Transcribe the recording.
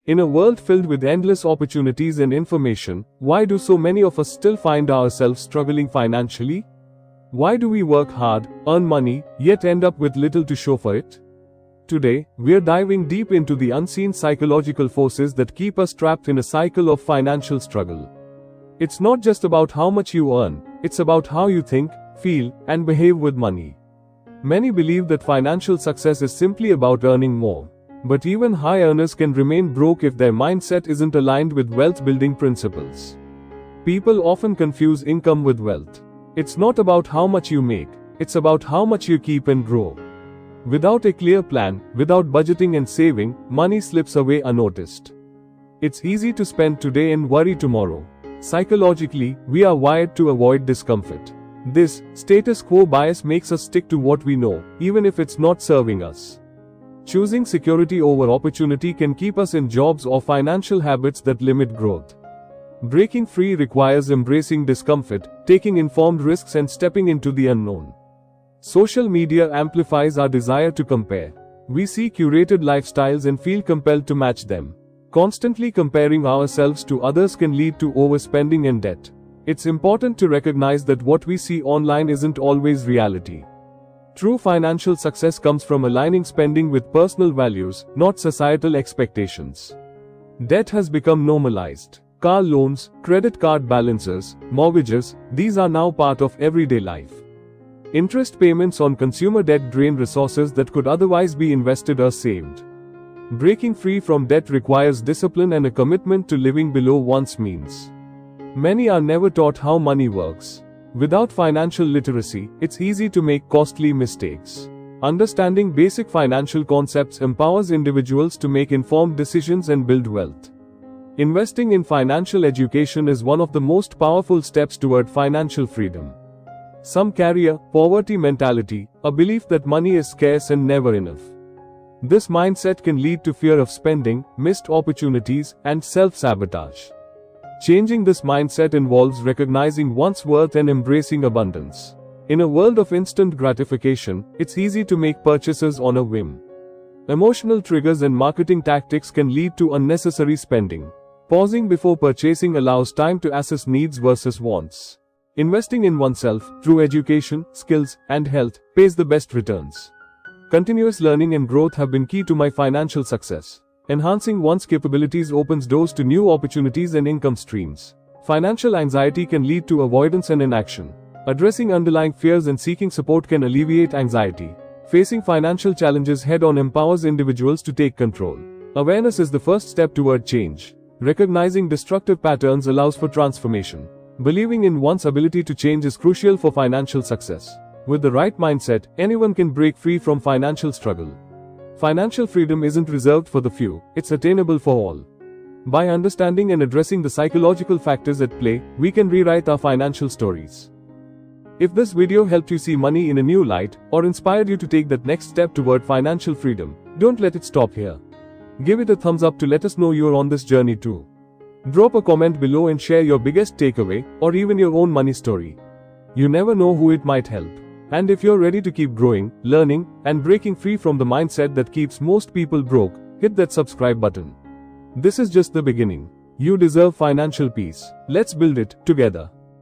In a world filled with endless opportunities and information, why do so many of us still find ourselves struggling financially? Why do we work hard, earn money, yet end up with little to show for it? Today, we're diving deep into the unseen psychological forces that keep us trapped in a cycle of financial struggle. It's not just about how much you earn, it's about how you think, feel, and behave with money. Many believe that financial success is simply about earning more. But even high earners can remain broke if their mindset isn't aligned with wealth-building principles. People often confuse income with wealth. It's not about how much you make, it's about how much you keep and grow. Without a clear plan, without budgeting and saving, money slips away unnoticed. It's easy to spend today and worry tomorrow. Psychologically, we are wired to avoid discomfort. This status quo bias makes us stick to what we know, even if it's not serving us. Choosing security over opportunity can keep us in jobs or financial habits that limit growth. Breaking free requires embracing discomfort, taking informed risks and stepping into the unknown. Social media amplifies our desire to compare. We see curated lifestyles and feel compelled to match them. Constantly comparing ourselves to others can lead to overspending and debt. It's important to recognize that what we see online isn't always reality. True financial success comes from aligning spending with personal values, not societal expectations. Debt has become normalized. Car loans, credit card balances, mortgages, these are now part of everyday life. Interest payments on consumer debt drain resources that could otherwise be invested or saved. Breaking free from debt requires discipline and a commitment to living below one's means. Many are never taught how money works. Without financial literacy, it's easy to make costly mistakes. Understanding basic financial concepts empowers individuals to make informed decisions and build wealth. Investing in financial education is one of the most powerful steps toward financial freedom. Some carry a poverty mentality, a belief that money is scarce and never enough. This mindset can lead to fear of spending, missed opportunities, and self-sabotage. Changing this mindset involves recognizing one's worth and embracing abundance. In a world of instant gratification, it's easy to make purchases on a whim. Emotional triggers and marketing tactics can lead to unnecessary spending. Pausing before purchasing allows time to assess needs versus wants. Investing in oneself, through education, skills, and health, pays the best returns. Continuous learning and growth have been key to my financial success. Enhancing one's capabilities opens doors to new opportunities and income streams. Financial anxiety can lead to avoidance and inaction. Addressing underlying fears and seeking support can alleviate anxiety. Facing financial challenges head-on empowers individuals to take control. Awareness is the first step toward change. Recognizing destructive patterns allows for transformation. Believing in one's ability to change is crucial for financial success. With the right mindset, anyone can break free from financial struggle. Financial freedom isn't reserved for the few, it's attainable for all. By understanding and addressing the psychological factors at play, we can rewrite our financial stories. If this video helped you see money in a new light, or inspired you to take that next step toward financial freedom, don't let it stop here. Give it a thumbs up to let us know you're on this journey too. Drop a comment below and share your biggest takeaway, or even your own money story. You never know who it might help. And if you're ready to keep growing, learning, and breaking free from the mindset that keeps most people broke, hit that subscribe button. This is just the beginning. You deserve financial peace. Let's build it together.